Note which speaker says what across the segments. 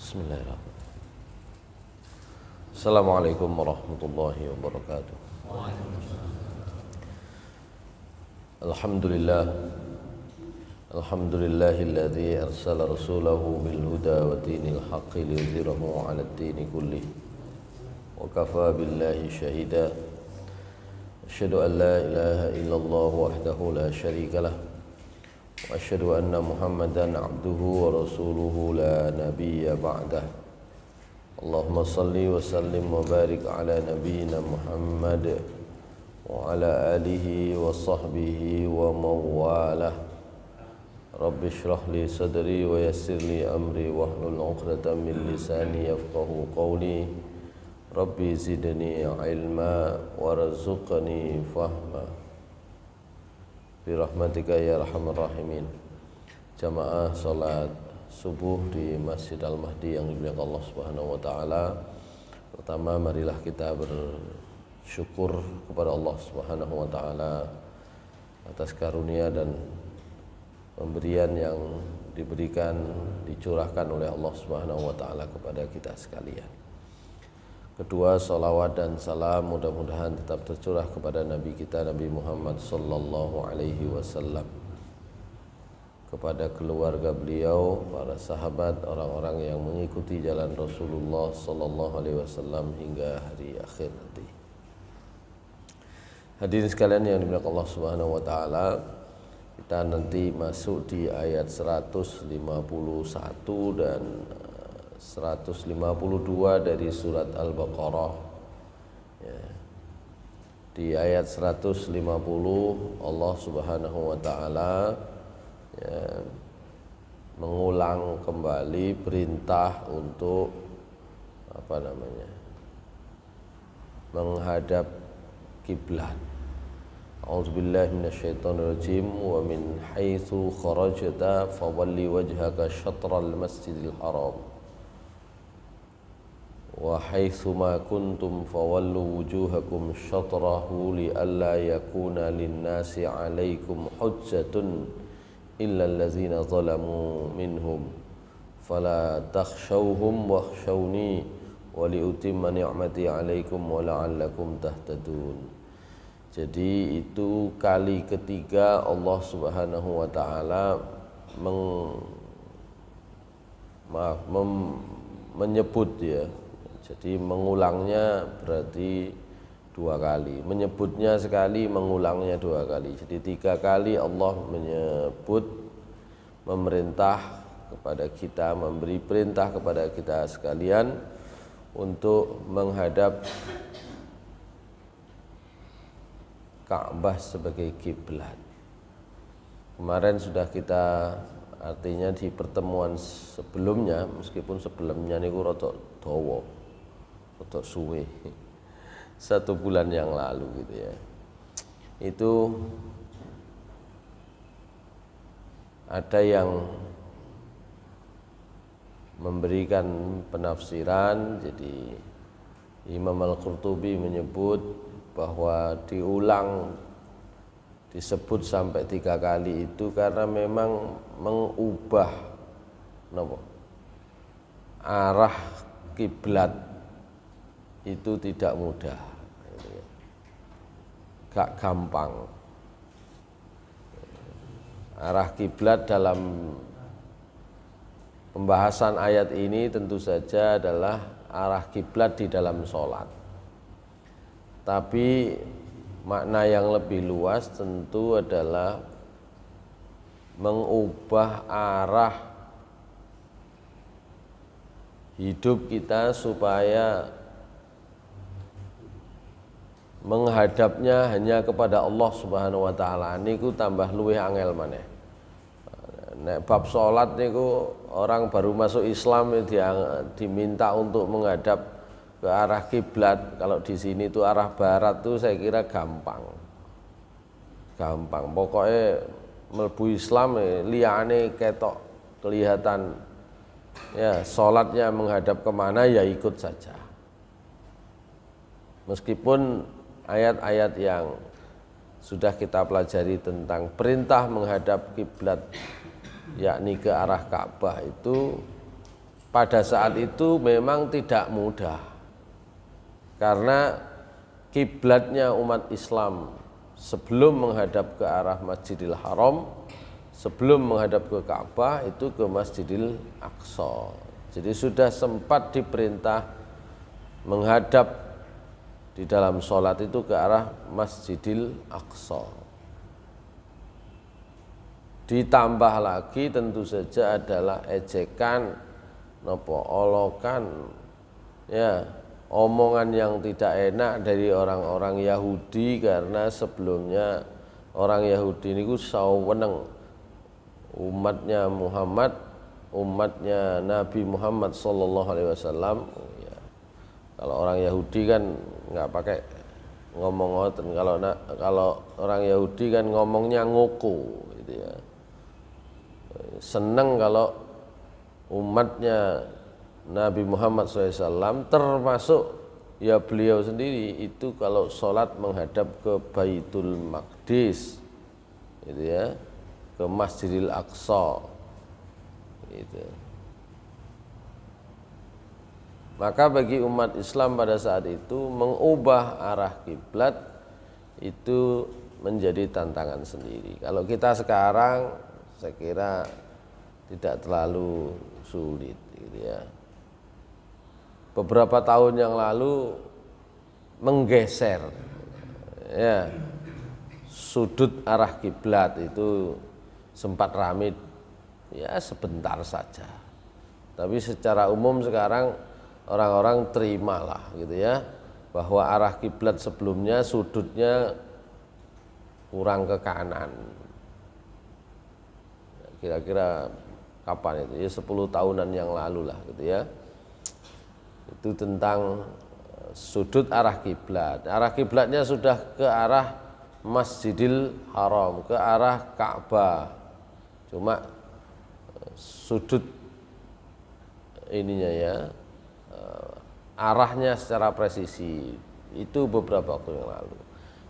Speaker 1: Bismillahirrahmanirrahim. Assalamualaikum warahmatullahi wabarakatuh. Alhamdulillah. Alhamdulillahilladzi arsala rasulahu bil huda wa dinil haqqi liyudhhirahu 'alad dini kullih. Wa kafaa billahi shahida. Asyhadu an la ilaha illallah wahdahu la syarika lah. Wa asyhadu anna Muhammadan 'abduhu wa rasuluhu la nabiyya ba'dah. Allahumma salli wa sallim wa barik ala nabiyyina Muhammad wa ala alihi wa sahbihi wa mawalah. Rabbi shrah li sadri wa yassir li amri wahlul 'uqdatam min lisani yafqahu qawli. Rabbi zidni ilma warzuqni fahma. Birahmatika ya arhamar rahimin. Jamaah salat subuh di Masjid Al-Mahdi yang dimuliakan Allah Subhanahu wa taala. Pertama, marilah kita bersyukur kepada Allah Subhanahu wa taala atas karunia dan pemberian yang diberikan, dicurahkan oleh Allah Subhanahu wa taala kepada kita sekalian. Kedua, salawat dan salam mudah-mudahan tetap tercurah kepada Nabi kita Nabi Muhammad sallallahu alaihi wasallam, kepada keluarga beliau, para sahabat, orang-orang yang mengikuti jalan Rasulullah sallallahu alaihi wasallam hingga hari akhir nanti. Hadirin sekalian yang dimuliakan Allah Subhanahu wa taala, kita nanti masuk di ayat 151 dan 152 dari surat Al-Baqarah ya. Di ayat 150 Allah Subhanahu wa taala ya, mengulang kembali perintah untuk menghadap kiblat. A'udzubillahi minasyaitonirrajim. Wa min haitsu kharajta fawalli wajhaka syatral masjidil haram wa haitsu ma kuntum fawallu wujuhakum syatrahu li'alla yakuna lin-nasi 'alaikum hujjatun illa allazina zalamu minhum fala takhshawhum wakhshawni wa liutimma ni'mati 'alaikum wa la'allakum tahtadun. Jadi itu kali ketiga Allah Subhanahu wa taala menyebut ya. Jadi mengulangnya berarti dua kali, menyebutnya sekali, mengulangnya dua kali. Jadi tiga kali Allah menyebut, memerintah kepada kita, memberi perintah kepada kita sekalian untuk menghadap Ka'bah sebagai kiblat. Kemarin sudah kita artinya di pertemuan sebelumnya, meskipun sebelumnya niku rada dawa, rada suwe, 1 bulan yang lalu gitu ya. Itu ada yang memberikan penafsiran. Jadi Imam Al-Qurtubi menyebut bahwa diulang, disebut sampai 3 kali itu karena memang mengubah arah kiblat itu tidak mudah, gak gampang. Arah kiblat dalam pembahasan ayat ini tentu saja adalah arah kiblat di dalam sholat. Tapi makna yang lebih luas tentu adalah mengubah arah hidup kita supaya menghadapnya hanya kepada Allah Subhanahu wa taala. Niku tambah luwih angel maneh. Nek bab salat niku orang baru masuk Islam diminta untuk menghadap ke arah kiblat. Kalau di sini tuh arah barat tuh saya kira gampang. Pokoknya mlebu Islam liyane ketok kelihatan ya, salatnya menghadap kemana ya ikut saja. Meskipun ayat-ayat yang sudah kita pelajari tentang perintah menghadap kiblat yakni ke arah Ka'bah itu pada saat itu memang tidak mudah, karena kiblatnya umat Islam sebelum menghadap ke arah Masjidil Haram, sebelum menghadap ke Ka'bah itu ke Masjidil Aqsa. Jadi sudah sempat diperintah menghadap di dalam sholat itu ke arah Masjidil Aqsa. Ditambah lagi tentu saja adalah ejekan, olokan, ya, omongan yang tidak enak dari orang-orang Yahudi, karena sebelumnya orang Yahudi ini saweneng umatnya Muhammad, umatnya Nabi Muhammad sallallahu alaihi wasallam. Ya, kalau orang Yahudi kan nggak pakai ngomong ngoten, kalau orang Yahudi kan ngomongnya ngoko gitu ya. Seneng kalau umatnya Nabi Muhammad SAW, termasuk ya beliau sendiri itu kalau sholat menghadap ke Baitul Maqdis, gitu ya, ke Masjidil Aqsa, gitu. Maka bagi umat Islam pada saat itu mengubah arah kiblat itu menjadi tantangan sendiri. Kalau kita sekarang saya kira tidak terlalu sulit, gitu ya. Beberapa tahun yang lalu menggeser, ya, sudut arah kiblat itu sempat ramai, ya sebentar saja. Tapi secara umum sekarang orang-orang terimalah, gitu ya, bahwa arah kiblat sebelumnya sudutnya kurang ke kanan. Kira-kira kapan itu? Ya 10 tahunan yang lalu lah, gitu ya. Itu tentang sudut arah kiblat. Arah kiblatnya sudah ke arah Masjidil Haram, ke arah Ka'bah. Cuma sudut ininya ya, arahnya secara presisi itu beberapa waktu yang lalu.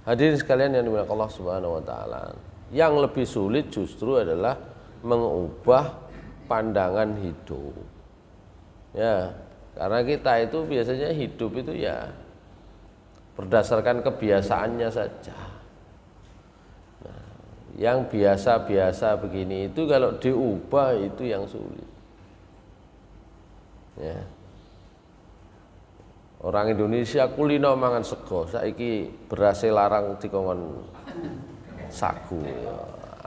Speaker 1: Hadirin sekalian yang dimuliakan Allah Subhanahu wa taala, yang lebih sulit justru adalah mengubah pandangan hidup. Ya, karena kita itu biasanya hidup itu ya berdasarkan kebiasaannya saja. Nah, yang biasa-biasa begini itu kalau diubah itu yang sulit. Ya. Orang Indonesia kulino mangan sego, saiki berhasil larang dikongkon sagu. Ya.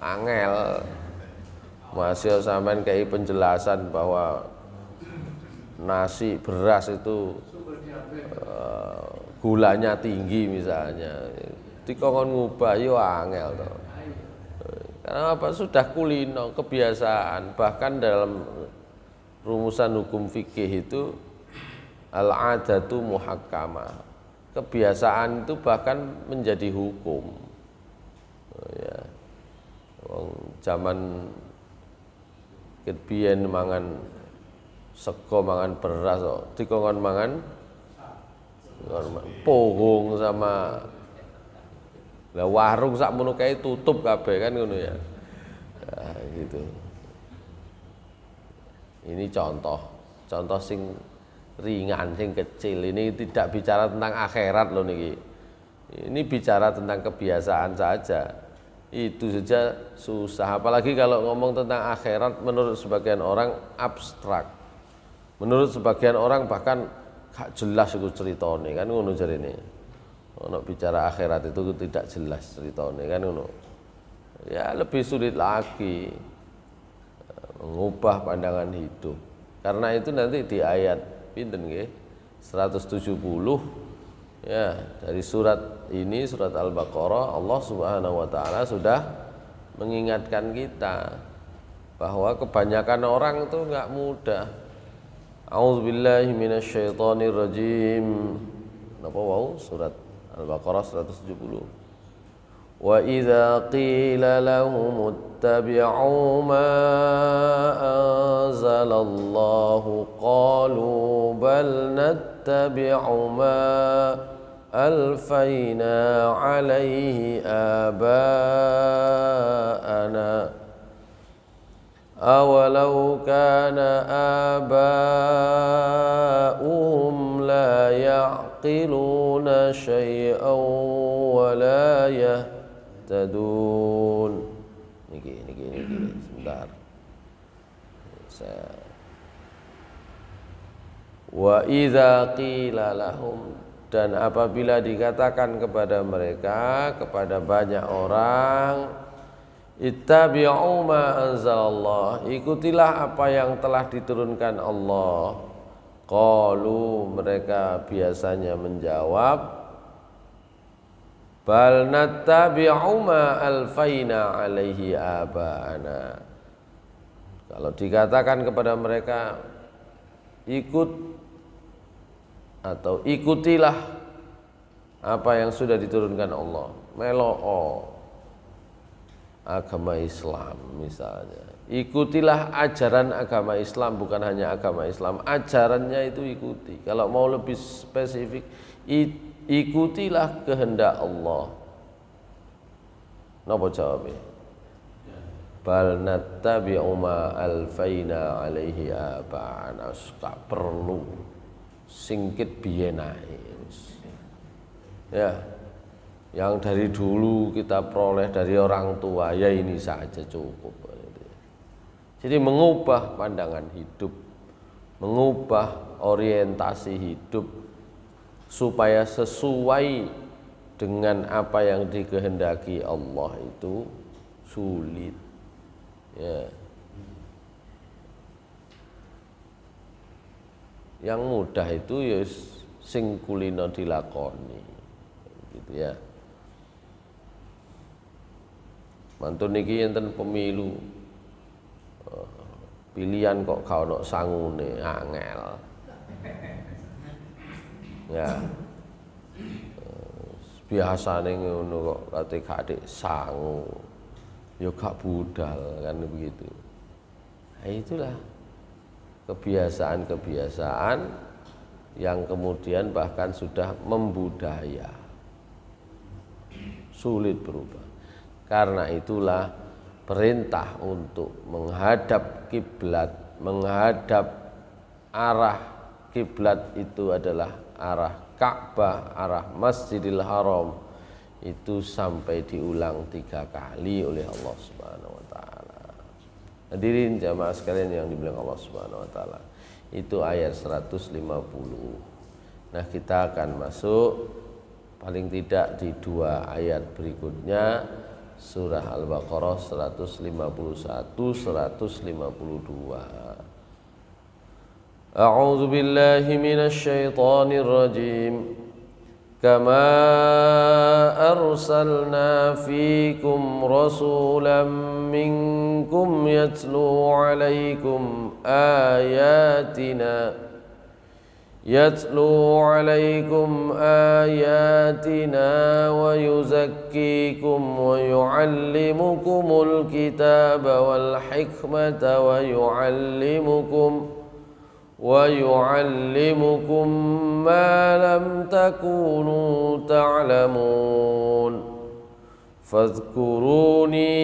Speaker 1: Angel. Masih sampean kayak penjelasan bahwa nasi beras itu gulanya tinggi misalnya, dikongkon ngubah yo angel toh. Karena apa? Sudah kulino, kebiasaan. Bahkan dalam rumusan hukum fikih itu al-adatu muhakkamah. Kebiasaan itu bahkan menjadi hukum. Ya. Zaman ketbiyen mangan sego, mangan beras kok dikongkon mangan pohong sama lah, warung sakmono kae tutup kabeh kan ngono ya. Nah, gitu. Ini contoh sing ringan, sing kecil. Ini tidak bicara tentang akhirat loh niki. Ini bicara tentang kebiasaan saja. Itu saja susah, apalagi kalau ngomong tentang akhirat menurut sebagian orang abstrak. Menurut sebagian orang bahkan gak jelas itu ceritane kan ngono jarene. Ono bicara akhirat itu tidak jelas ceritane kan ngono. Ya lebih sulit lagi mengubah pandangan hidup. Karena itu nanti di ayat pinten nggih? 170 ya, dari surat ini, surat Al-Baqarah, Allah Subhanahu wa taala sudah mengingatkan kita bahwa kebanyakan orang itu enggak mudah. A'udzubillahi minasyaitonirrajim. Napa wau? Surat Al-Baqarah 170. Wa idza qila lahum ittabi'u ma anzalallahu qalu bal nattabi'u ma alfayna alaihi aba'ana awalau kana aba'uhum la ya'qiluna syai'an wa la yahtadun. Niki sebentar. Wa idza qila lahum, dan apabila dikatakan kepada mereka, kepada banyak orang, ittabi'u ma anzalallah, ikutilah apa yang telah diturunkan Allah. Qalu, mereka biasanya menjawab, bal nattabi'u ma alfaina alaihi aba'ana. Kalau dikatakan kepada mereka, ikut atau ikutilah apa yang sudah diturunkan Allah, meloo agama Islam misalnya, ikutilah ajaran agama Islam, bukan hanya agama Islam, ajarannya itu ikuti. Kalau mau lebih spesifik, ikutilah kehendak Allah. Napa jawabnya? Bal nattabi'u ma alfaina alaihi aba'ana. Tak perlu singkit biyen ae. Ya, yang dari dulu kita peroleh dari orang tua, ya ini saja cukup. Jadi mengubah pandangan hidup, mengubah orientasi hidup supaya sesuai dengan apa yang dikehendaki Allah itu sulit. Ya. Yang mudah itu ya sing kulino dilakoni, gitu ya. Mantun niki enten pemilu, pilihan kok gak ono sangune, angel. Ya. Biasane ngono kok kate gak sangu. Ya gak budal kan begitu. Nah, itulah kebiasaan-kebiasaan yang kemudian bahkan sudah membudaya, sulit berubah. Karena itulah perintah untuk menghadap kiblat, menghadap arah kiblat itu adalah arah Ka'bah, arah Masjidil Haram, itu sampai diulang 3 kali oleh Allah Subhanahu wa taala. Hadirin jamaah sekalian yang dimuliakan Allah Subhanahu wa taala. Itu ayat 150. Nah, kita akan masuk paling tidak di 2 ayat berikutnya, surah Al-Baqarah 151 152. A'udzu billahi minasy syaithanir rajim. Kama arsalna fikum rasulan minkum yatlu alaikum ayatina wa yuzakkikum wa yu'allimukumul kitaba wal hikmata wa yu'allimukum ma lam takunu ta'lamun. Fadhkuruni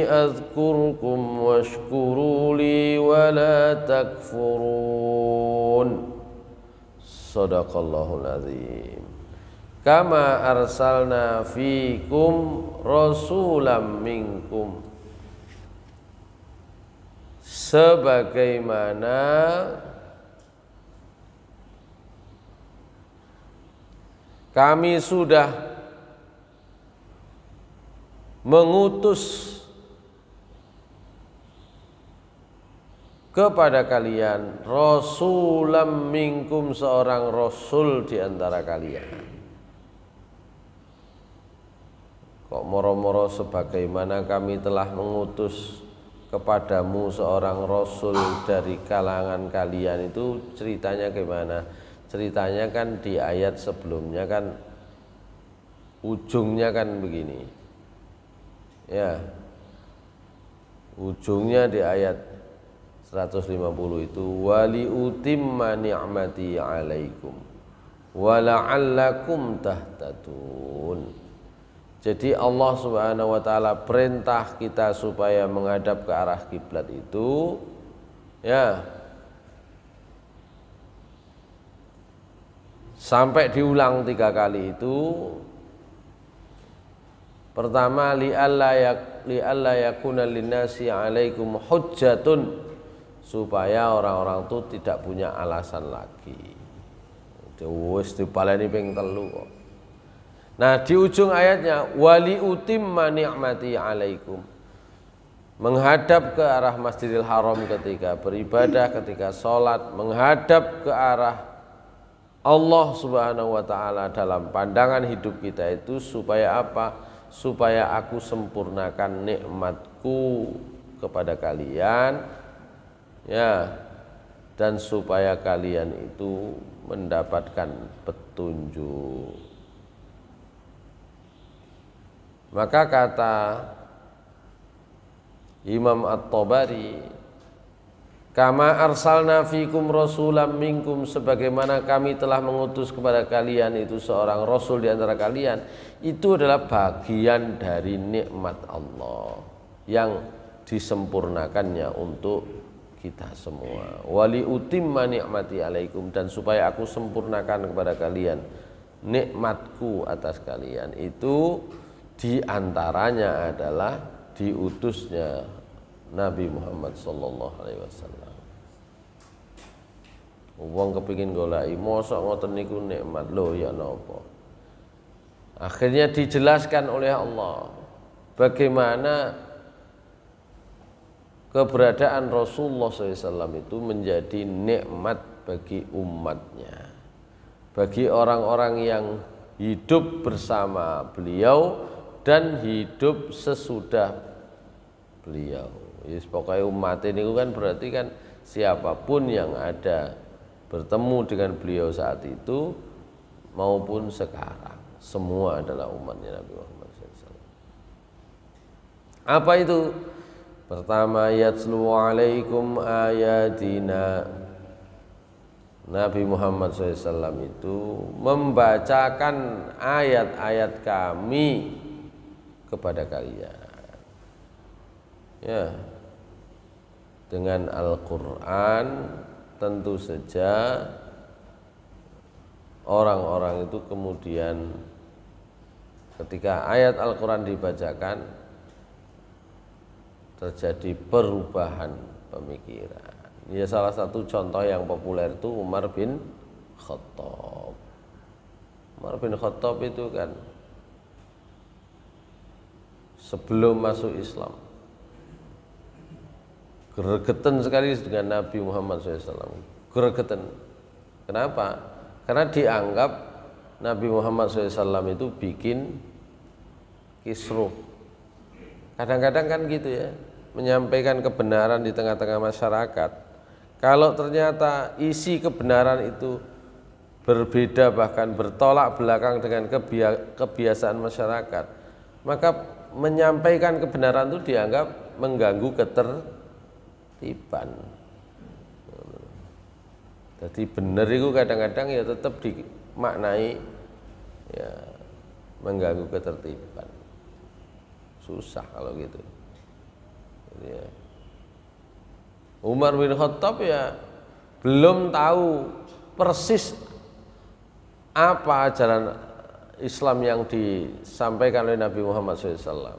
Speaker 1: adhkurkum washkuru li wa la takfurun. Shadaqallahul azim. Kama arsalna fikum rasulam minkum, sebagaimana kami sudah mengutus kepada kalian rasulam minkum, seorang rasul di antara kalian. Kok moro-moro sebagaimana kami telah mengutus kepadamu seorang rasul dari kalangan kalian, itu ceritanya gimana? Ceritanya kan di ayat sebelumnya kan ujungnya kan begini. Ya. Ujungnya di ayat 150 itu wali utimma ni'mati 'alaikum wa la'allakum tahtadun. Jadi Allah Subhanahu wa taala perintah kita supaya menghadap ke arah kiblat itu ya sampai diulang 3 kali itu. Pertama, li'alla yakuna linnasi 'alaikum hujjatun, supaya orang-orang itu tidak punya alasan lagi. Wis dipaleni ping 3 kok. Nah, di ujung ayatnya wali utimma ni'mati 'alaikum, menghadap ke arah Masjidil Haram ketika beribadah, ketika sholat, menghadap ke arah Allah Subhanahu wa taala dalam pandangan hidup kita itu supaya apa? Supaya aku sempurnakan nikmatku kepada kalian ya, dan supaya kalian itu mendapatkan petunjuk. Maka kata Imam At-Tabari, kama arsalna fikum rasulam minkum, sebagaimana kami telah mengutus kepada kalian itu seorang rasul di antara kalian, itu adalah bagian dari nikmat Allah yang disempurnakannya untuk kita semua. Wali utimma ni'mati alaikum, dan supaya aku sempurnakan kepada kalian nikmatku atas kalian, itu diantaranya adalah diutusnya Nabi Muhammad sallallahu alaihi wasallam. Wong kepingin goleki mosok ngoten niku nikmat lho ya napa. Akhirnya dijelaskan oleh Allah bagaimana keberadaan Rasulullah SAW itu menjadi nikmat bagi umatnya, bagi orang-orang yang hidup bersama beliau dan hidup sesudah beliau. Yes, pokoknya umat ini kan berarti kan siapapun yang ada bertemu dengan beliau saat itu maupun sekarang, semua adalah umatnya Nabi Muhammad SAW. Apa itu? Pertama, yatlu alaikum ayatina. Nabi Muhammad SAW itu membacakan ayat-ayat kami kepada kalian. Ya, dengan Al-Quran tentu saja orang-orang itu kemudian ketika ayat Al-Quran dibacakan terjadi perubahan pemikiran. Ya, salah satu contoh yang populer itu Umar bin Khattab. Umar bin Khattab itu kan sebelum masuk Islam gregetan sekali dengan Nabi Muhammad SAW. Gregetan. Kenapa? Karena dianggap Nabi Muhammad SAW itu bikin kisruh. Kadang-kadang kan gitu ya, menyampaikan kebenaran di tengah-tengah masyarakat. Kalau ternyata isi kebenaran itu berbeda, bahkan bertolak belakang dengan kebiasaan masyarakat, maka menyampaikan kebenaran itu dianggap mengganggu ketertiban. Jadi benar itu kadang-kadang ya tetap dimaknai ya mengganggu ketertiban. Susah kalau gitu. Jadi ya, Umar bin Khattab ya belum tahu persis apa ajaran Islam yang disampaikan oleh Nabi Muhammad SAW.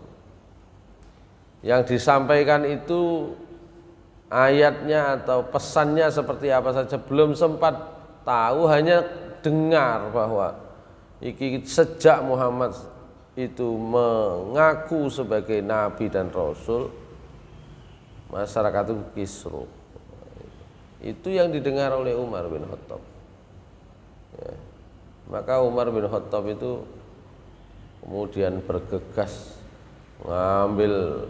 Speaker 1: Yang disampaikan itu ayatnya atau pesannya seperti apa saja belum sempat tahu, hanya dengar bahwa sejak Muhammad itu mengaku sebagai nabi dan rasul, masyarakat itu kisruh. Itu yang didengar oleh Umar bin Khattab. Ya. Maka Umar bin Khattab itu kemudian bergegas mengambil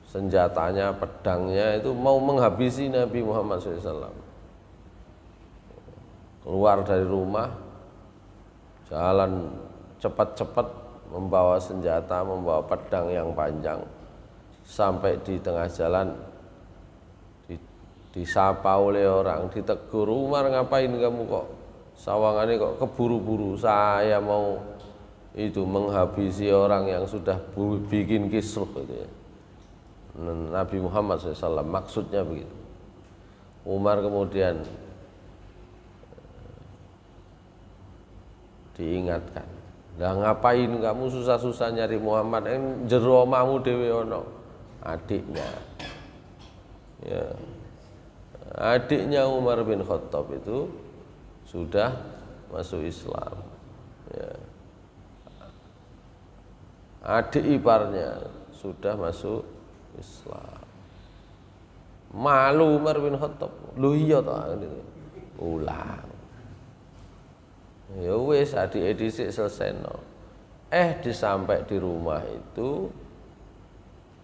Speaker 1: senjatanya, pedangnya, itu mau menghabisi Nabi Muhammad SAW. Keluar dari rumah, jalan cepat-cepat, membawa senjata, membawa pedang yang panjang, sampai di tengah jalan disapa oleh orang, ditegur, "Umar, ngapain kamu kok sawangannya kok keburu-buru? Saya mau itu menghabisi orang yang sudah bikin kisruh itu ya. Nabi Muhammad SAW maksudnya begitu. Umar kemudian diingatkan, lah ngapain kamu susah-susah nyari Muhammad, jero omahmu dhewe ono adiknya. Ya. Adiknya Umar bin Khattab itu sudah masuk Islam. Ya. Adik iparnya sudah masuk Islam. Malu Umar bin Khattab. Lho iya toh gitu. Ulang. Ya wis adik dhisik selesaiно. Disampai di rumah itu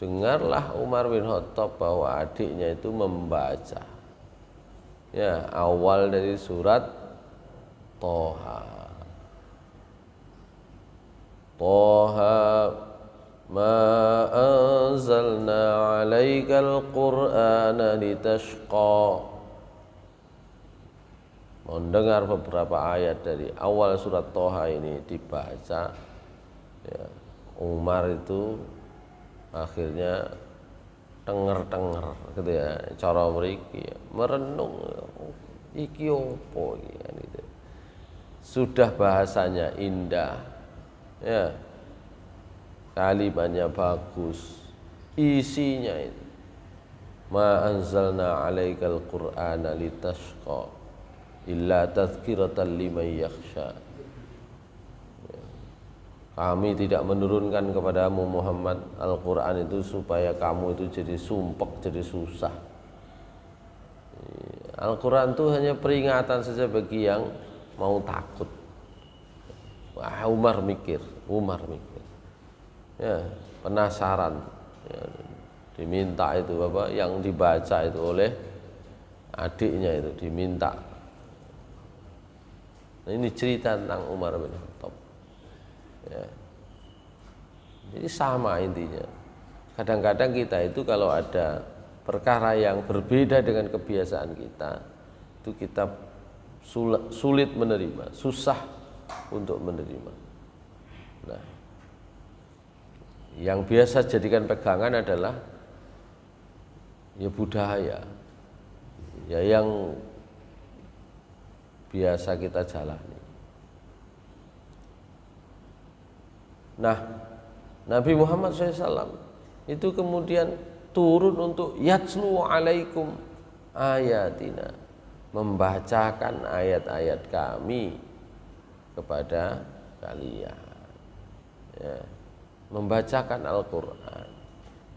Speaker 1: dengarlah Umar bin Khattab bahwa adiknya itu membaca ya awal dari surat Toha. Toha ma anzalna 'alaikal qur'ana litashqa. Mendengar beberapa ayat dari awal surat Toha ini dibaca ya, Umar itu akhirnya tenger-tenger gitu ya, cara mriki ya, merenung iki opo gitu. Sudah bahasanya indah ya, kalimatnya bagus, isinya itu ma anzalna 'alaikal qur'ana litashqa illa tadhkiratan liman yakhsha. Kami tidak menurunkan kepadamu Muhammad Al-Quran itu supaya kamu itu jadi sumpek, jadi susah. Al-Quran itu hanya peringatan saja bagi yang mau takut. Wah, Umar mikir ya, penasaran ya, diminta itu apa yang dibaca itu oleh adiknya itu diminta. Nah, ini cerita tentang Umar bin Khattab ya. Jadi sama intinya. Kadang-kadang kita itu kalau ada perkara yang berbeda dengan kebiasaan kita, itu kita sulit menerima, susah untuk menerima. Nah, yang biasa jadikan pegangan adalah ya budaya ya yang biasa kita jalani. Nah, Nabi Muhammad SAW itu kemudian turun untuk yatslu alaikum ayatina, membacakan ayat-ayat kami kepada kalian ya, membacakan Al-Quran.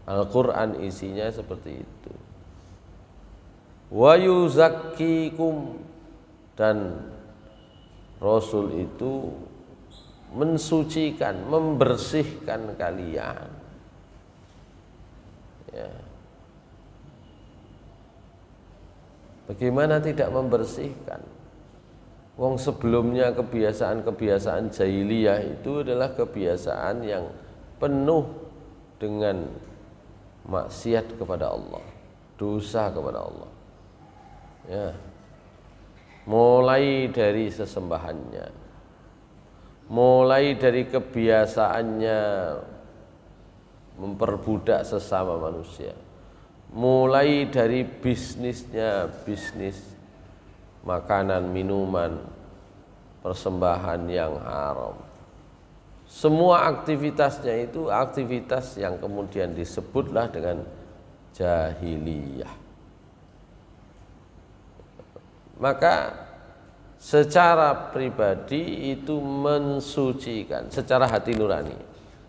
Speaker 1: Al-Quran isinya seperti itu. Wa yuzakkikum, dan Rasul itu mensucikan, membersihkan kalian ya. Bagaimana tidak membersihkan? Wong sebelumnya kebiasaan-kebiasaan jahiliyah itu adalah kebiasaan yang penuh dengan maksiat kepada Allah, dosa kepada Allah ya. Mulai dari sesembahannya, mulai dari kebiasaannya memperbudak sesama manusia, mulai dari bisnisnya, bisnis makanan, minuman, persembahan yang haram. Semua aktivitasnya itu aktivitas yang kemudian disebutlah dengan jahiliyah. Maka secara pribadi itu mensucikan secara hati nurani.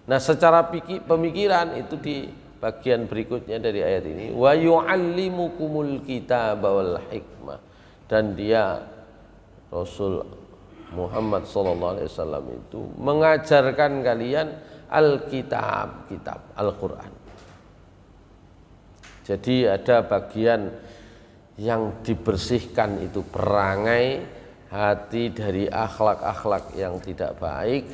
Speaker 1: Nah, secara pemikiran itu di bagian berikutnya dari ayat ini, wa yu'allimukumul kitaba wal hikmah, dan dia Rasul Muhammad SAW itu mengajarkan kalian Alkitab, kitab Al-Quran. Jadi ada bagian yang dibersihkan itu perangai hati dari akhlak-akhlak yang tidak baik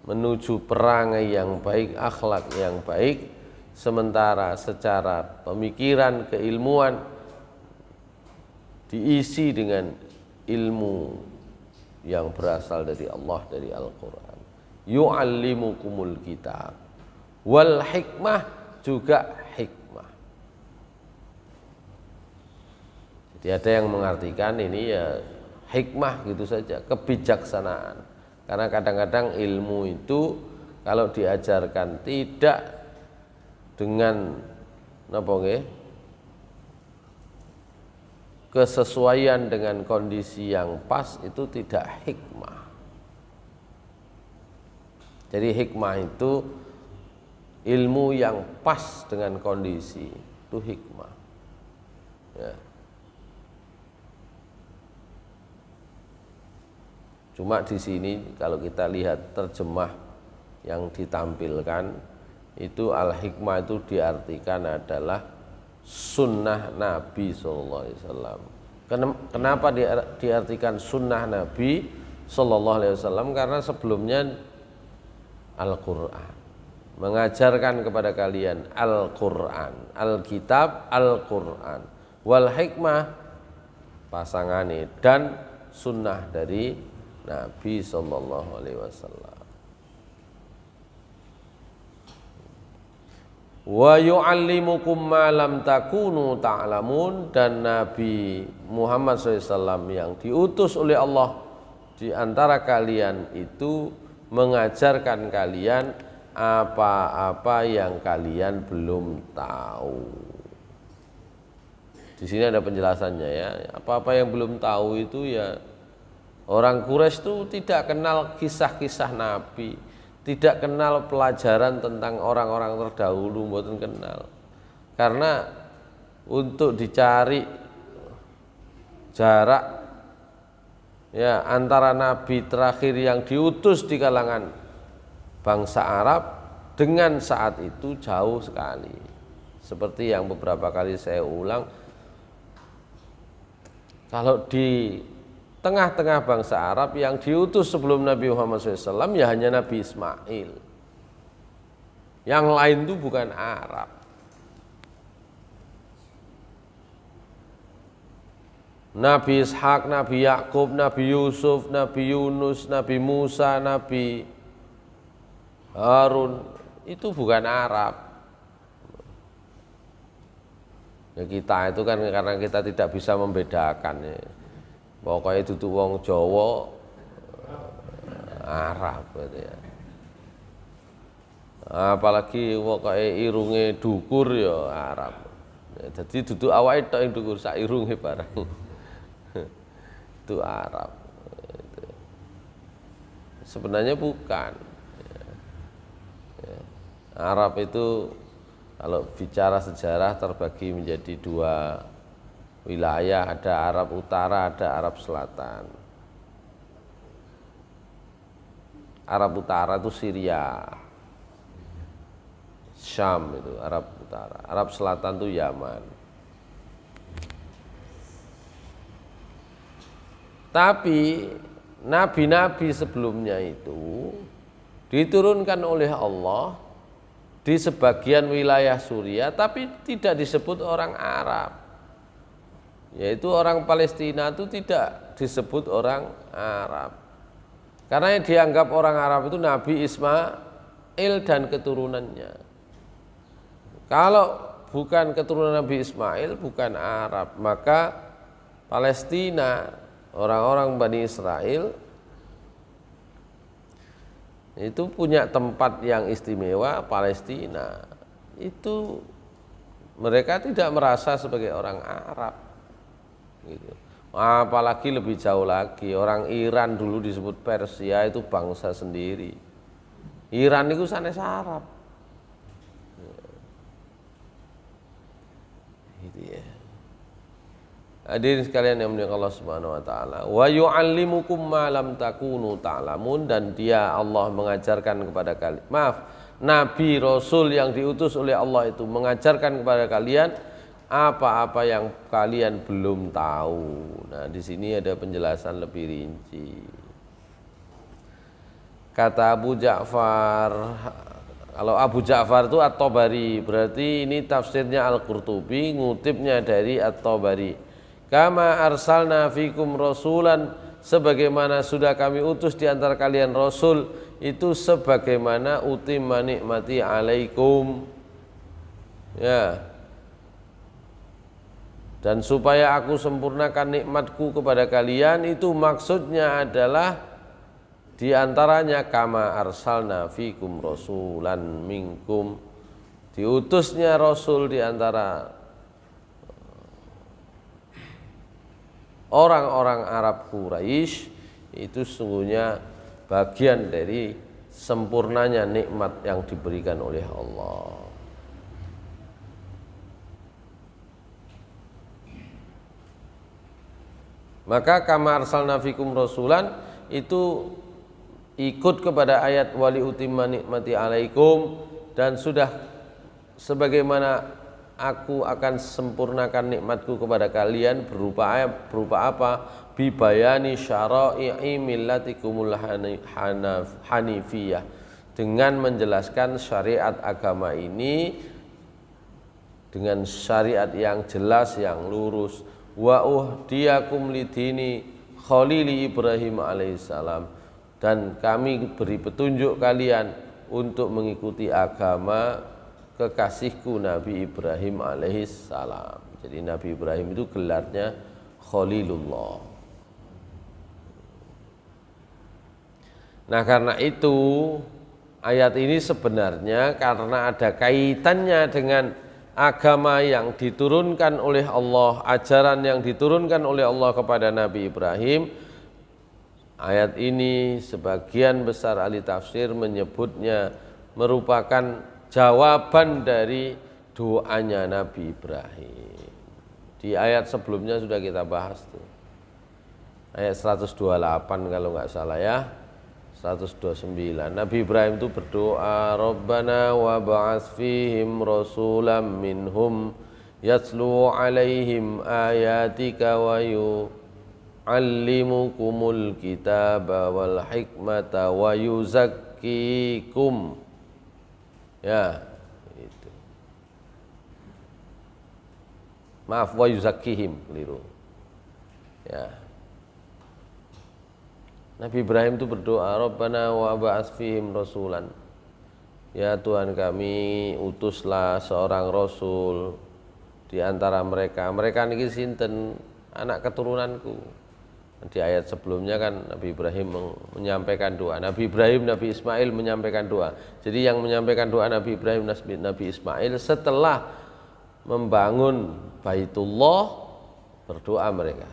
Speaker 1: menuju perangai yang baik, akhlak yang baik. Sementara secara pemikiran, keilmuan diisi dengan ilmu yang berasal dari Allah, dari Al-Quran. yu'allimukumul kitab wal hikmah, juga hikmah. Jadi ada yang mengartikan ini ya hikmah gitu saja, kebijaksanaan. Karena kadang-kadang ilmu itu kalau diajarkan tidak dengan kesesuaian dengan kondisi yang pas, itu tidak hikmah. Jadi hikmah itu ilmu yang pas dengan kondisi, itu hikmah. Ya. Cuma di sini kalau kita lihat terjemah yang ditampilkan itu al-hikmah itu diartikan adalah sunnah Nabi SAW. Kenapa diartikan sunnah Nabi SAW? Karena sebelumnya Al-Quran, mengajarkan kepada kalian Al-Quran, Alkitab, Al-Quran, wal hikmah pasangane, dan sunnah dari Nabi SAW. Wa yu'allimukum ma lam takunu ta'lamun, dan Nabi Muhammad SAW yang diutus oleh Allah di antara kalian itu mengajarkan kalian apa-apa yang kalian belum tahu. Di sini ada penjelasannya ya. Apa-apa yang belum tahu itu ya, orang Quraisy itu tidak kenal kisah-kisah Nabi, tidak kenal pelajaran tentang orang-orang terdahulu, mboten kenal. Karena untuk dicari jarak ya antara nabi terakhir yang diutus di kalangan bangsa Arab dengan saat itu jauh sekali. Seperti yang beberapa kali saya ulang, kalau di tengah-tengah bangsa Arab yang diutus sebelum Nabi Muhammad SAW ya hanya Nabi Ismail. Yang lain itu bukan Arab. Nabi Ishak, Nabi Yakub, Nabi Yusuf, Nabi Yunus, Nabi Musa, Nabi Harun itu bukan Arab. Ya kita itu kan karena kita tidak bisa membedakan ya. Pokoknya duduk wong Jawa Arab gitu ya. Apalagi pokoknya irunge dukur ya Arab. Ya, jadi duduk awake tok yang dukur, sak irunge barang. Itu Arab. Sebenarnya bukan. Arab itu kalau bicara sejarah terbagi menjadi dua wilayah, ada Arab Utara, ada Arab Selatan. Arab Utara itu Syria, Syam itu Arab Utara. Arab Selatan itu Yaman. Tapi nabi-nabi sebelumnya itu diturunkan oleh Allah di sebagian wilayah Suriah, tapi tidak disebut orang Arab. Yaitu orang Palestina itu tidak disebut orang Arab. Karena yang dianggap orang Arab itu Nabi Ismail dan keturunannya. Kalau bukan keturunan Nabi Ismail, bukan Arab, maka Palestina, orang-orang Bani Israel itu punya tempat yang istimewa. Palestina itu mereka tidak merasa sebagai orang Arab gitu. Apalagi lebih jauh lagi, orang Iran dulu disebut Persia, itu bangsa sendiri. Iran itu sanes Arab gitu ya. Hadirin sekalian yang mulia Allah Subhanahu wa taala, wa yu'allimukum ma lam takunu ta'lamun, dan dia Allah mengajarkan kepada kalian, Nabi Rasul yang diutus oleh Allah itu mengajarkan kepada kalian apa-apa yang kalian belum tahu. Nah, di sini ada penjelasan lebih rinci. Kata Abu Ja'far, kalau Abu Ja'far itu At-Tabari, berarti ini tafsirnya Al-Qurtubi, ngutipnya dari At-Tabari. Kama arsalna fikum rasulan, sebagaimana sudah kami utus di antara kalian rasul itu sebagaimana utimma nikmati alaikum. Ya. Dan supaya aku sempurnakan nikmatku kepada kalian, itu maksudnya adalah diantaranya kama arsalna fikum rasulan minkum, diutusnya Rasul diantara orang-orang Arab Quraisy, itu sesungguhnya bagian dari sempurnanya nikmat yang diberikan oleh Allah. Maka kama arsalna fikum rasulan itu ikut kepada ayat wali utimma nikmati alaikum, dan sudah sebagaimana aku akan sempurnakan nikmatku kepada kalian berupa apa? Bibayani syara'i millatikumul hanifiyah, dengan menjelaskan syariat agama ini dengan syariat yang jelas, yang lurus. Wa uhdiyakum lidini khalili Ibrahim alaihissalam, dan kami beri petunjuk kalian untuk mengikuti agama kekasihku Nabi Ibrahim alaihissalam. Jadi Nabi Ibrahim itu gelarnya Khalilullah. Nah, karena itu ayat ini sebenarnya karena ada kaitannya dengan agama yang diturunkan oleh Allah, ajaran yang diturunkan oleh Allah kepada Nabi Ibrahim. Ayat ini sebagian besar ahli tafsir menyebutnya merupakan jawaban dari doanya Nabi Ibrahim. Di ayat sebelumnya sudah kita bahas tuh. Ayat 128 kalau nggak salah ya. 129. Nabi Ibrahim itu berdoa, Rabbana wa ba'ats fihim rasulam minhum yatlu alaihim ayatika wa yu'allimukumul kitaba wal hikmata wa yuzakkikum. Ya, itu. Maaf, wa yuzakkihim, keliru. Ya. Nabi Ibrahim itu berdoa, Rabbana wa ba'ats fihim rasulan. Ya Tuhan kami, utuslah seorang rasul di antara mereka. Mereka niki sinten? Anak keturunanku. Di ayat sebelumnya kan Nabi Ibrahim menyampaikan doa. Nabi Ibrahim, Nabi Ismail menyampaikan doa. Jadi yang menyampaikan doa Nabi Ibrahim, Nabi Ismail setelah membangun Baitullah, berdoa mereka.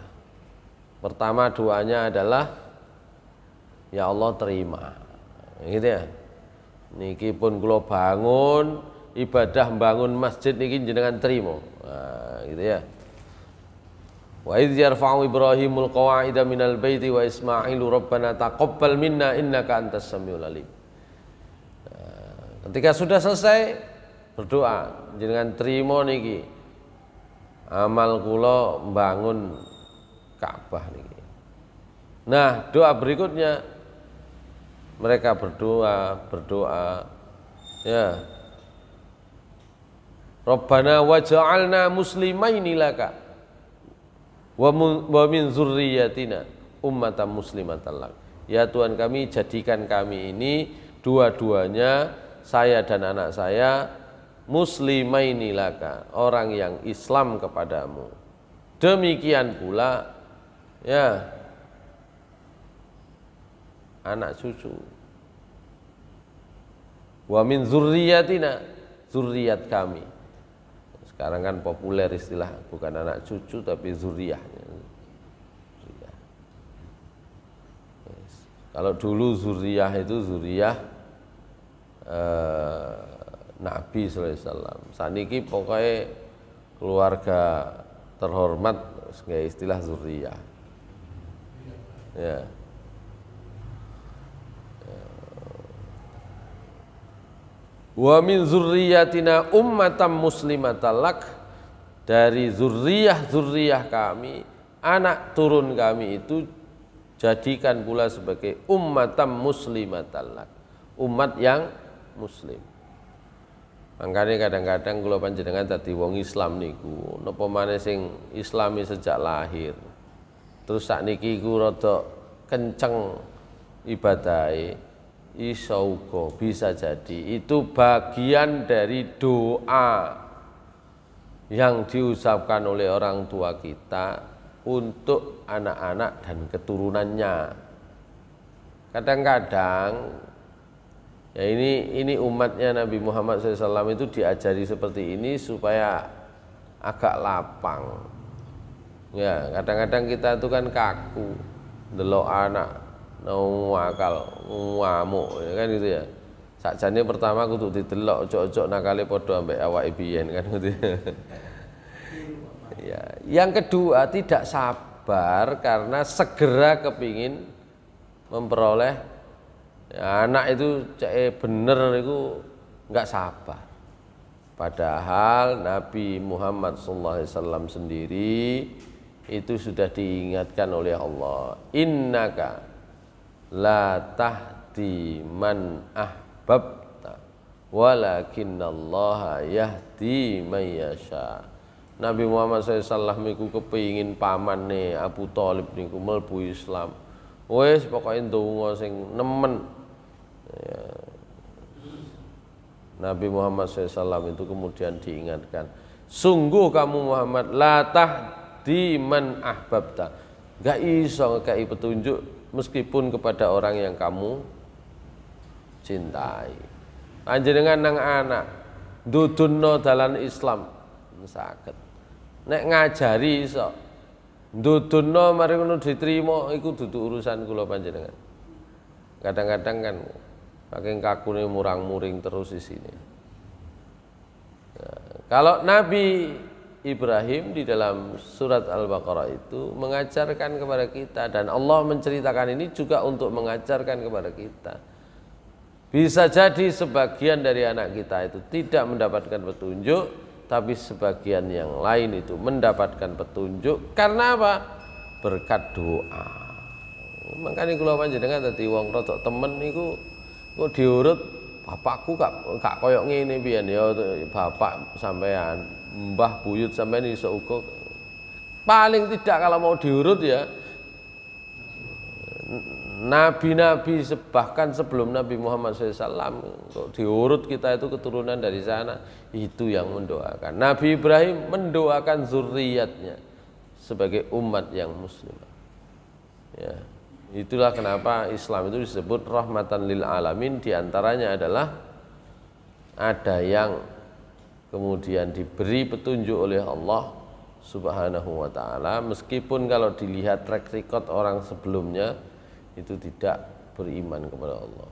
Speaker 1: Pertama doanya adalah, ya Allah terima, gitu ya. Niki pun kula bangun ibadah, bangun masjid niki jenengan terima, nah, gitu ya. Wa idz yarfa'u Ibrahimul qawa'ida minal baiti wa Ismailu rabbana taqabbal minna innaka antas samiul alim. Nah, ketika sudah selesai berdoa, jenengan terima niki amal kula membangun Ka'bah niki. Nah, doa berikutnya mereka berdoa ya, Rabbana waj'alna muslimaini laka wa min dzurriyyatina ummatan muslimatan lak. Ya Tuhan kami, jadikan kami ini dua-duanya, saya dan anak saya, muslimaini laka, orang yang Islam kepadamu. Demikian pula ya anak cucu. Wa min dzurriyyatina, zuriat kami. Sekarang kan populer istilah bukan anak cucu tapi zuriyahnya. Kalau dulu zuriyah itu zuriyah Nabi sallallahu alaihi wasallam. Saniki pokoknya keluarga terhormat sebagai istilah zuriyah. Ya. Wa min zurriyatina ummatan muslimatan lak, dari zurriyah kami, anak turun kami itu jadikan pula sebagai ummatan muslimatan lak, umat yang muslim. Makanya kadang-kadang kula panjenengan dadi wong Islam niku napa maneh sing Islami sejak lahir, terus sakniki iku rada kenceng ibadahe, Iso uga bisa jadi itu bagian dari doa yang diucapkan oleh orang tua kita untuk anak-anak dan keturunannya. Kadang-kadang ya ini umatnya Nabi Muhammad SAW itu diajari seperti ini supaya agak lapang. Ya, kadang-kadang kita itu kan kaku, delok anak akal ngamuk ya kan gitu ya. Sakjane pertama kudu didelok ojo-ojo nakale padha ambek awake biyen kan gitu. Ya, yang kedua tidak sabar karena segera kepingin memperoleh ya, anak itu bener itu enggak sabar. Padahal Nabi Muhammad SAW sendiri itu sudah diingatkan oleh Allah, innaka la tahdi man ahbabta walakinallaha yahdi man yasha. Nabi Muhammad SAW niku kepingin pamane Abu Thalib niku mlebu Islam. Wis pokoke ndonga sing nemen. Ya. Nabi Muhammad SAW itu kemudian diingatkan, sungguh kamu Muhammad la tahdi man ahbabta, gak iso ngekei petunjuk meskipun kepada orang yang kamu cintai. Panjenengan nang anak ndudunno dalan Islam saged. Nek ngajari iso. Ndudunno mari ngono diterima iku dudu urusan kula panjenengan. Kadang-kadang kan saking kakune murang-muring terus di sini. Nah, kalau Nabi Ibrahim di dalam surat Al-Baqarah itu mengajarkan kepada kita, dan Allah menceritakan ini juga untuk mengajarkan kepada kita. Bisa jadi sebagian dari anak kita itu tidak mendapatkan petunjuk, tapi sebagian yang lain itu mendapatkan petunjuk karena apa? Berkat doa. Makanya kula panjenengan dadi wong rodok temen niku kok diurut bapakku gak koyok ngene pian ya bapak sampean, mbah buyut sampean iso uga. Paling tidak kalau mau diurut ya nabi-nabi bahkan sebelum Nabi Muhammad SAW kok diurut kita itu keturunan dari sana, itu yang mendoakan. Nabi Ibrahim mendoakan zuriatnya sebagai umat yang muslim. Ya. Itulah kenapa Islam itu disebut rahmatan lil alamin. Di antaranya adalah ada yang kemudian diberi petunjuk oleh Allah Subhanahu wa taala, meskipun kalau dilihat track record orang sebelumnya itu tidak beriman kepada Allah.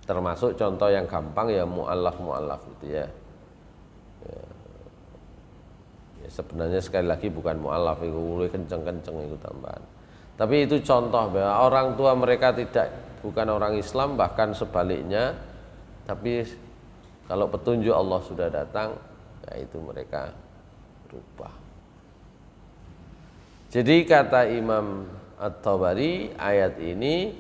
Speaker 1: Termasuk contoh yang gampang ya mu'allaf itu ya. Sebenarnya sekali lagi bukan mu'allaf, itu mulai kenceng-kenceng itu tambahan. Tapi itu contoh bahwa orang tua mereka bukan orang Islam, bahkan sebaliknya. Tapi kalau petunjuk Allah sudah datang, ya itu mereka berubah. Jadi kata Imam At-Tabari, ayat ini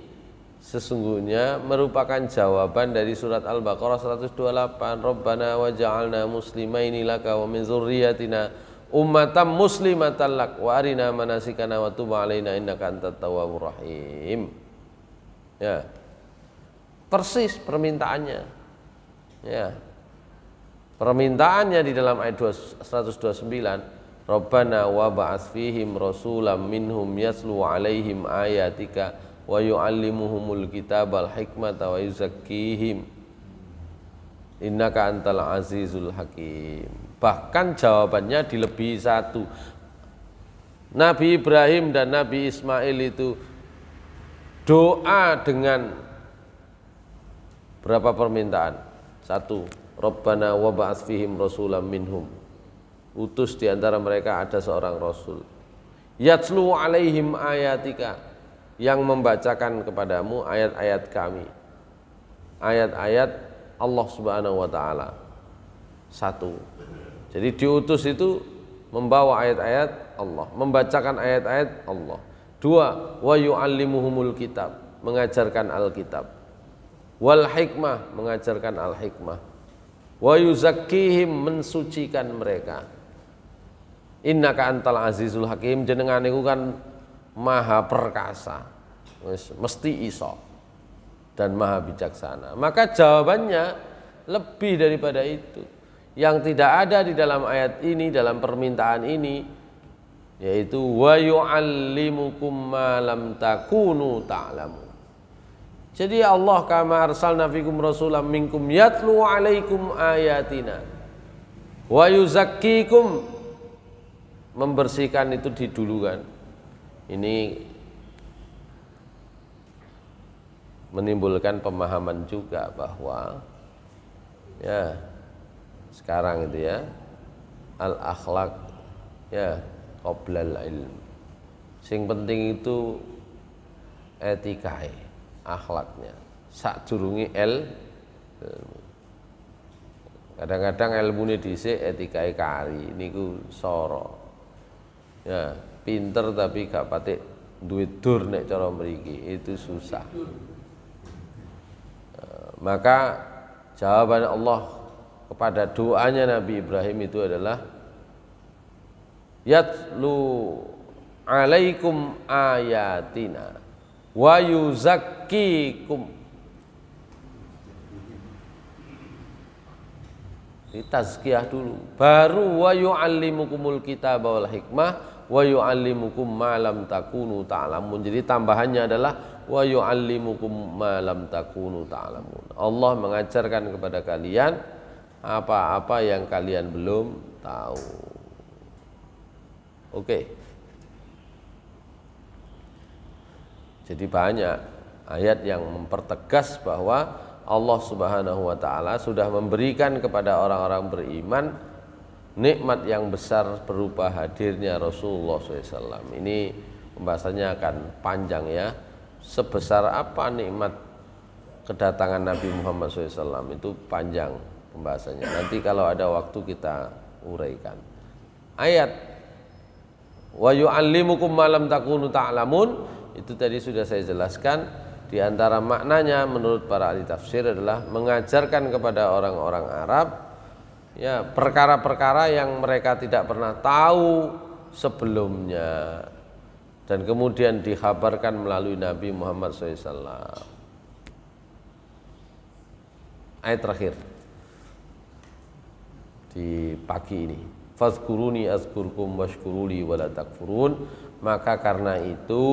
Speaker 1: sesungguhnya merupakan jawaban dari surat Al-Baqarah 128. Rabbana waj'alna muslimaini laka wa min dzurriyyatina ummatan muslimatan lak wa arina manasikana wa tub alaina innaka antat tawwabur rahim. Ya. Persis permintaannya. Ya. Permintaannya di dalam ayat 129, Rabbana wa ba'ats fihim rasulam minhum yatlu alaihim ayatika wa yu'allimuhumul kitabal hikmata wa yuzakkihim innaka antal azizul hakim. Bahkan jawabannya dilebihi satu. Nabi Ibrahim dan Nabi Ismail itu doa dengan berapa permintaan? Satu, Rabbana wa ba'ats fihim rasulam minhum. Utus di antara mereka ada seorang rasul. Yatslu alaihim ayatika, yang membacakan kepadamu ayat-ayat kami. Ayat-ayat Allah Subhanahu wa taala. Satu. Jadi diutus itu membawa ayat-ayat Allah, membacakan ayat-ayat Allah. Dua, wa yu'allimuhumul kitab, mengajarkan Alkitab. Wal hikmah, mengajarkan al-hikmah. Wa yuzakkihim, mensucikan mereka. Innaka antal azizul hakim, jenengan niku kan maha perkasa. Mesti iso. dan maha bijaksana. Maka jawabannya lebih daripada itu. Yang tidak ada di dalam ayat ini, dalam permintaan ini, yaitu wa yu'allimukum ma lam takunu ta'lamun. Jadi Allah kama arsalna fikum rasulam minkum yatlu alaikum ayatina wa yuzakkikum, membersihkan itu didulukan. Ini menimbulkan pemahaman juga bahwa ya sekarang itu ya al akhlak ya qoblal ilm, sing penting itu etikae, akhlaknya sadurunge ilmu. Kadang-kadang ilmune dhisik etikae kari niku soro ya, pinter tapi gak patik duwe dur nek cara mriki, itu susah. Maka jawaban Allah kepada doanya Nabi Ibrahim itu adalah yatlu alaikum ayatina wa yuzakkikum. Ditazkiyah dulu, baru wa yu'allimukumul kitaba wal hikmah wa yu'allimukum ma lam takunu ta'lamun. Jadi tambahannya adalah wa yu'allimukum ma lam takunu ta'lamun. Allah mengajarkan kepada kalian apa-apa yang kalian belum tahu. Oke. Jadi banyak ayat yang mempertegas bahwa Allah Subhanahu wa taala sudah memberikan kepada orang-orang beriman nikmat yang besar berupa hadirnya Rasulullah SAW. Ini pembahasannya akan panjang ya. Sebesar apa nikmat kedatangan Nabi Muhammad SAW itu panjang pembahasannya. Nanti kalau ada waktu kita uraikan. Ayat wa yu'allimukum ma lam takunu ta'lamun itu tadi sudah saya jelaskan. Di antara maknanya menurut para ahli tafsir adalah mengajarkan kepada orang-orang Arab ya perkara-perkara yang mereka tidak pernah tahu sebelumnya, dan kemudian dikhabarkan melalui Nabi Muhammad SAW. Ayat terakhir di pagi ini, fazkuruni azkurkum washkuruli wala takfurun. Maka karena itu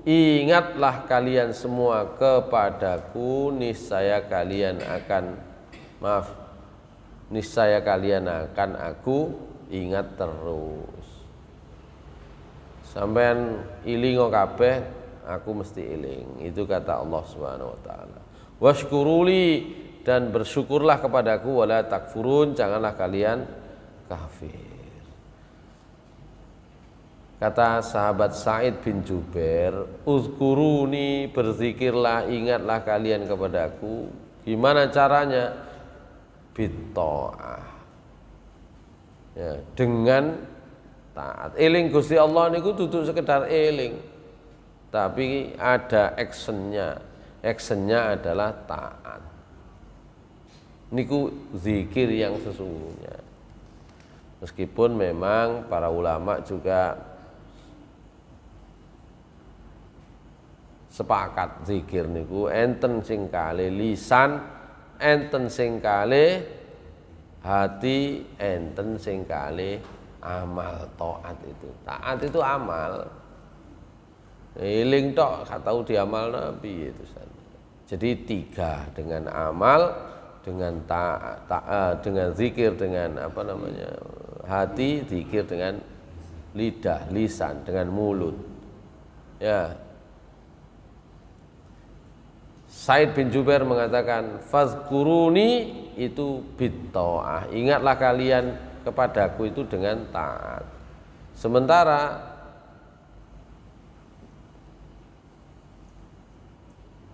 Speaker 1: ingatlah kalian semua kepadaku, niscaya kalian akan aku ingat terus. Sampean ilingo kabeh, aku mesti iling. Itu kata Allah Subhanahu wa taala. Washkuruli, dan bersyukurlah kepadaku, wala takfurun, janganlah kalian kafir. Kata sahabat Sa'id bin Jubair, uzkuruni, berzikirlah, ingatlah kalian kepadaku. Gimana caranya? Bitta'ah, ya, dengan taat. Eling Gusti Allah niku duduk sekedar eling, tapi ada actionnya. Actionnya adalah taat. Niku zikir yang sesungguhnya. Meskipun memang para ulama juga sepakat zikir niku enten sing kali lisan, enten sing kali hati, enten sing kali amal. Taat itu, taat itu amal. Eling tok gak tahu diamal nabi itu. Jadi tiga, dengan amal, dengan dengan zikir, dengan apa namanya hati, zikir dengan lidah, lisan, dengan mulut. Ya. Sa'id bin Jubair mengatakan fazkuruni itu bitta'ah, ingatlah kalian kepadaku itu dengan taat. Sementara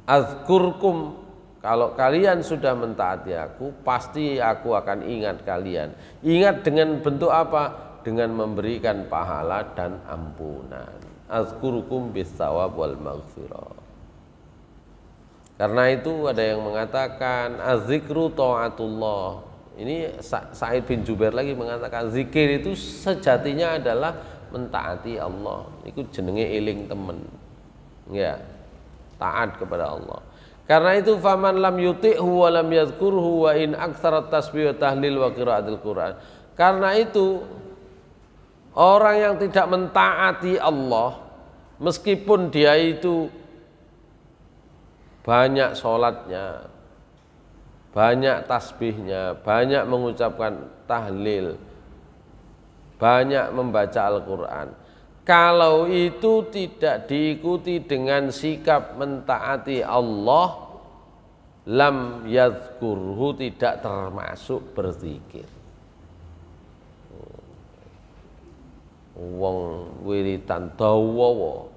Speaker 1: azkurkum, kalau kalian sudah mentaati aku, pasti aku akan ingat kalian. Ingat dengan bentuk apa? Dengan memberikan pahala dan ampunan. Azkurukum bis-shawab wal maghfirah. Karena itu ada yang mengatakan az-zikru ta'atullah. Ini Sa'id bin Jubair lagi mengatakan zikir itu sejatinya adalah mentaati Allah. Itu jenenge eling temen. Ya, taat kepada Allah. Karena itu faman lam yuti'hu wa lam yadhkurhu wa in aktsara tasbih wa tahlil wa qiraatil Qur'an. Karena itu orang yang tidak mentaati Allah meskipun dia itu banyak sholatnya, banyak tasbihnya, banyak mengucapkan tahlil, banyak membaca Al-Quran, kalau itu tidak diikuti dengan sikap mentaati Allah, lam yadhkurhu, tidak termasuk berzikir. Wong wiritan dawa,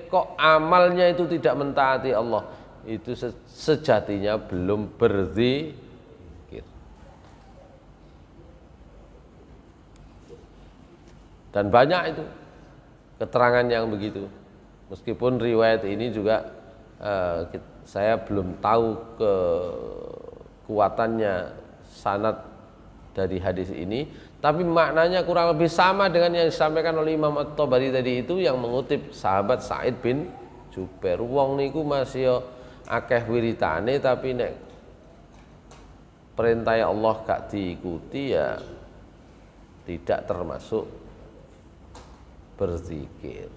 Speaker 1: kok amalnya itu tidak mentaati Allah, itu sejatinya belum berzikir. Dan banyak itu keterangan yang begitu. Meskipun riwayat ini juga saya belum tahu kekuatannya sanad dari hadis ini, tapi maknanya kurang lebih sama dengan yang disampaikan oleh Imam At-Tabari tadi itu, yang mengutip sahabat Sa'id bin Jubair. Wong niku masih akeh wiritane tapi nek perintah Allah gak diikuti ya tidak termasuk berzikir.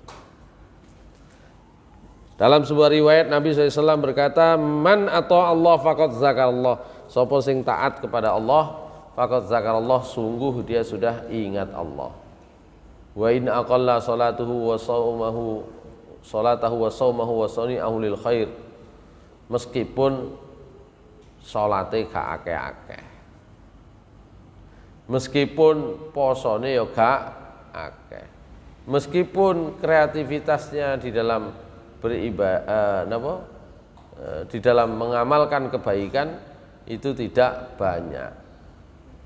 Speaker 1: Dalam sebuah riwayat Nabi SAW berkata, man ata Allah faqad zakarallah, sapa sing taat kepada Allah faqad zakarallah, sungguh dia sudah ingat Allah. Wa in aqalla salatuhu wa saumahu salatahu wa saumahu wa sani'ahu lil khair, meskipun salate gak akeh-akeh, meskipun posone ya gak akeh, meskipun kreativitasnya di dalam beribadah di dalam mengamalkan kebaikan itu tidak banyak,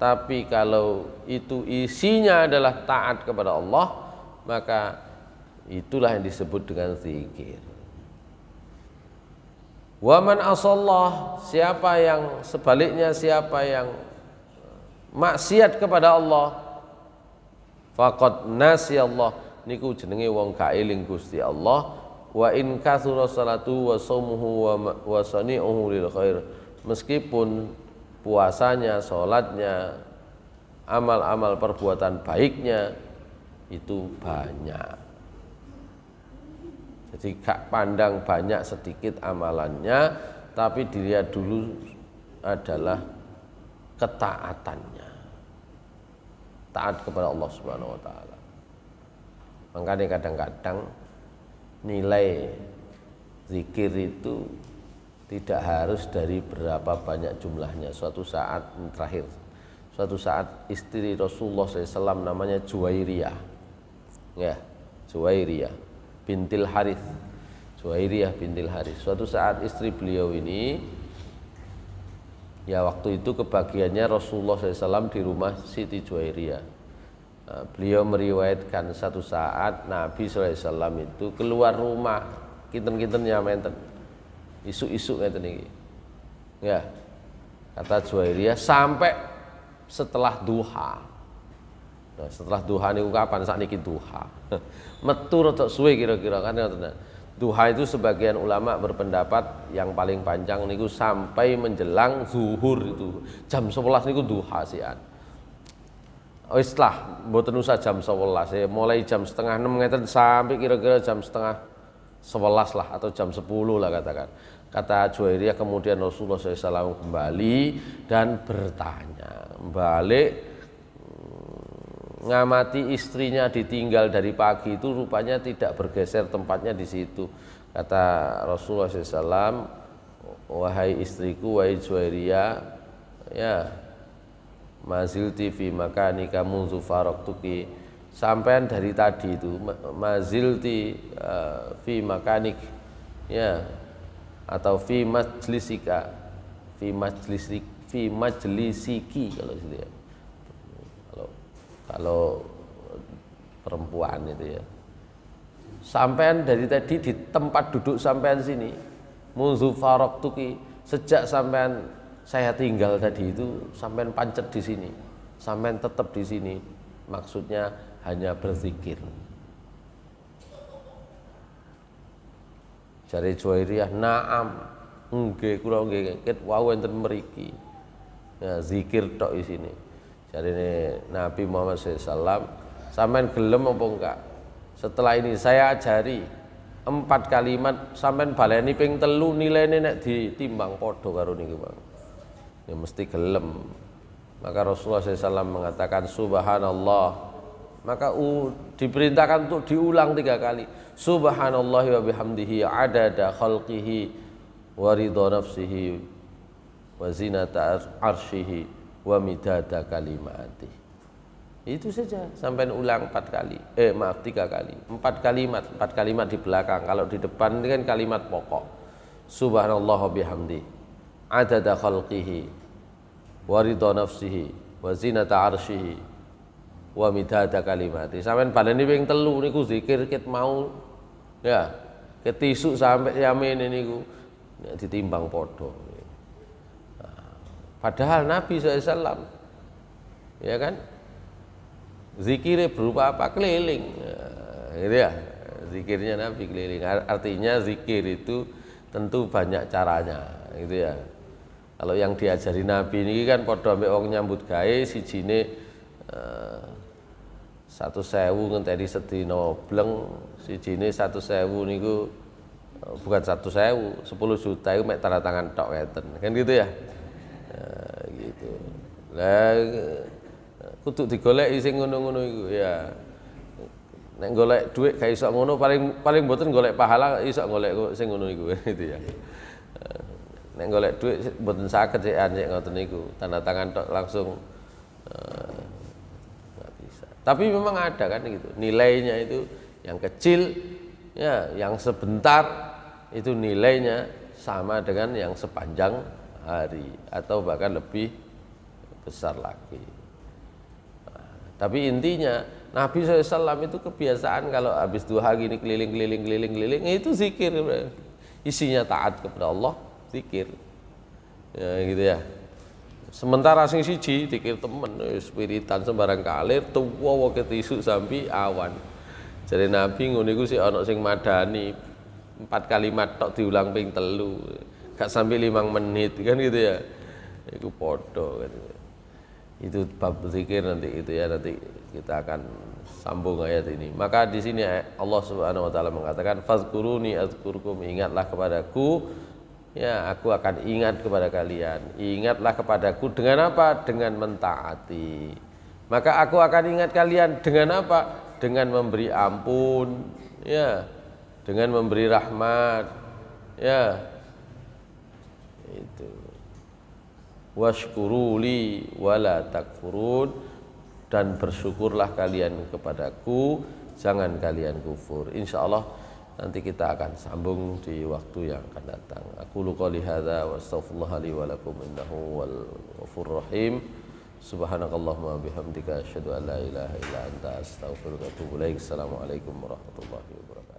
Speaker 1: tapi kalau itu isinya adalah taat kepada Allah, maka itulah yang disebut dengan zikir. Wa man asallah, siapa yang sebaliknya, siapa yang maksiat kepada Allah, faqad nasiyallah, niku jenenge wong gak eling Gusti Allah. Wa in katsura salatu wa shaumuhu wa sani'uhu lil khair, meskipun puasanya, salatnya, amal-amal perbuatan baiknya itu banyak. Jadi gak pandang banyak sedikit amalannya, tapi dilihat dulu adalah ketaatannya, taat kepada Allah Subhanahu wa taala. Makanya kadang-kadang nilai zikir itu tidak harus dari berapa banyak jumlahnya. Suatu saat istri Rasulullah SAW namanya Juwairiyah, ya, Juwairiyah bintil Harith, Juwairiyah bintil Harith. Suatu saat istri beliau ini, ya waktu itu kebagiannya Rasulullah SAW di rumah Siti Juwairiyah. Nah, beliau meriwayatkan satu saat Nabi SAW itu keluar rumah, kinten-kinten nyamenten, isu-isu ngeten iki. Ya, kata Juwairiyah sampai setelah duha. Nah, setelah duha niku kapan? Sakniki duha. Metu rada suwe kira-kira kan. Duha itu sebagian ulama berpendapat yang paling panjang niku sampai menjelang zuhur, itu jam 11 niku duha sian. Wis lah, mboten usah jam 11 ya, mulai jam setengah 6 ngeten sampai kira-kira jam setengah 11 lah, atau jam 10 lah katakan. Kata Juwairiyah, kemudian Rasulullah SAW kembali dan bertanya, balik ngamati istrinya ditinggal dari pagi itu rupanya tidak bergeser tempatnya di situ. Kata Rasulullah SAW, wahai istriku, wahai Juwairiyah, ya, mazilti fi makanika munzu faraktuki, sampean dari tadi itu mazilti fi makanik, ya, atau fi majlisika, fi majlisiki kalau gitu ya, kalau perempuan itu ya, sampean dari tadi di tempat duduk sampean sini, munzu faraktuki, sejak sampean saya tinggal tadi itu, sampean pancet di sini, sampean tetap di sini, maksudnya hanya berzikir. Jari Juwairiyah, na'am, Nggih, kula nggih ket wau enten mriki. Ya, zikir tok isine. Jarine Nabi Muhammad SAW, sampean gelem apa enggak? Setelah ini saya ajari 4 kalimat, sampean baleni ping 3 nilaine nek ditimbang padha karo niku, Bang. Ya mesti gelem. Maka Rasulullah SAW mengatakan subhanallah. Maka diperintahkan untuk diulang 3 kali. Subhanallah wa bihamdihi adada khalqihi wa ridha nafsihi wa zinata arsyihi wa midada kalimati. Itu saja, sampai ulang 4 kali. 3 kali. 4 kalimat di belakang. Kalau di depan ini kan kalimat pokok. Subhanallah wa bihamdihi adada khalqihi wa ridha nafsihi wa zinata arsyihi wa midada kalimati. Sampeyan baleni ping 3 niku zikir ket mau ya, ketisuk sampai yamin niku ditimbang padha. Padahal Nabi SAW ya kan zikirnya berupa apa? Keliling gitu ya, zikirnya Nabi keliling. Artinya zikir itu tentu banyak caranya gitu ya. Kalau yang diajari Nabi ini kan padha ambek wong nyambut gawe sijine 1.000 ngenteni sedina bleng, sijine 1.000 niku bukan 1.000, 10 juta itu mek tanda tangan tok ngeten. Kan gitu ya. Gitu. Lah kudu digoleki sing ngono-ngono iku ya. Nek golek dhuwit gak iso ngono, paling mboten golek pahala iso golek sing ngono iku gitu ya. Nek golek dhuwit mboten saged sik anjek ngoten niku, tanda tangan tok langsung nggak bisa. Tapi memang ada kan gitu. Nilainya itu yang kecil ya, yang sebentar itu nilainya sama dengan yang sepanjang hari atau bahkan lebih besar lagi. Tapi intinya Nabi SAW itu kebiasaan kalau habis duha gini keliling itu zikir, isinya taat kepada Allah, zikir ya gitu ya. Sementara sing siji zikir temen spiritan sembarang kalir tuwa ketisu sampai awan. Jadi Nabi ngono iku sik ana sing madani 4 kalimat tok diulang ping 3, gak sampai 5 menit kan gitu ya. Iku padha kan. Itu bab zikir nanti itu ya, nanti kita akan sambung ayat ini. Maka di sini Allah Subhanahu wa taala mengatakan fazkuruni azkurkum, ingatlah kepadaku ya aku akan ingat kepada kalian. Ingatlah kepadaku dengan apa? Dengan mentaati. Maka aku akan ingat kalian dengan apa? Dengan memberi ampun ya, dengan memberi rahmat ya. Itu washkuruli wala takfurun, dan bersyukurlah kalian kepadaku, jangan kalian kufur. Insyaallah nanti kita akan sambung di waktu yang akan datang. Aku qouli hadza wa astaghfirullah li wa lakum innahu wal ghafurur rahim. Subhanakallahumma bihamdika asyhadu an la ilaha illa anta astaghfiruka wa atubu ilaik. Assalamualaikum warahmatullahi wabarakatuh.